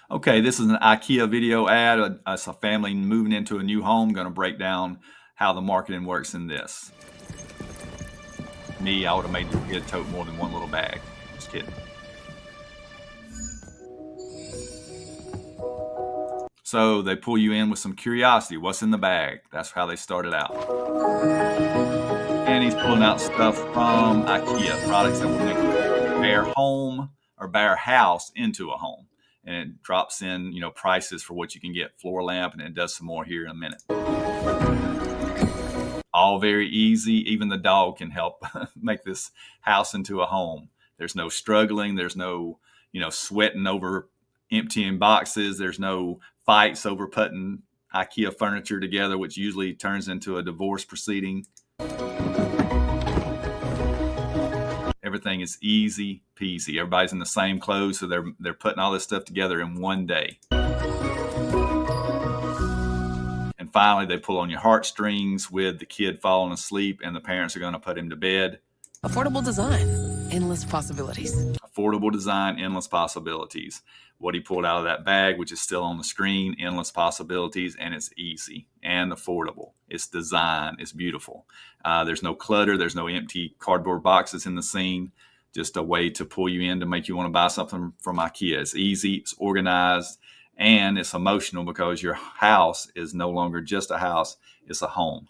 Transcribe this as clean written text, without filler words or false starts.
Okay, this is an IKEA video ad. It's a family moving into a new home. Going to break down how the marketing works in this. Me, I would have made the kid tote more than one little bag. Just kidding. So they pull you in with some curiosity. What's in the bag? That's how they started out. And he's pulling out stuff from IKEA, products that will make their home or their house into a home. And it drops in, prices for what you can get, floor lamp, and it does some more here in a minute. All very easy. Even the dog can help make this house into a home. There's no struggling. There's no, sweating over emptying boxes. There's no fights over putting IKEA furniture together, which usually turns into a divorce proceeding. Everything is easy peasy. Everybody's in the same clothes, so they're putting all this stuff together in one day. And finally, they pull on your heartstrings with the kid falling asleep, and the parents are going to put him to bed. Affordable design, endless possibilities. Affordable design, endless possibilities. What he pulled out of that bag, which is still on the screen, endless possibilities, and it's easy and affordable. It's design. It's beautiful. There's no clutter. There's no empty cardboard boxes in the scene. Just a way to pull you in to make you want to buy something from IKEA. It's easy. It's organized. And it's emotional because your house is no longer just a house. It's a home.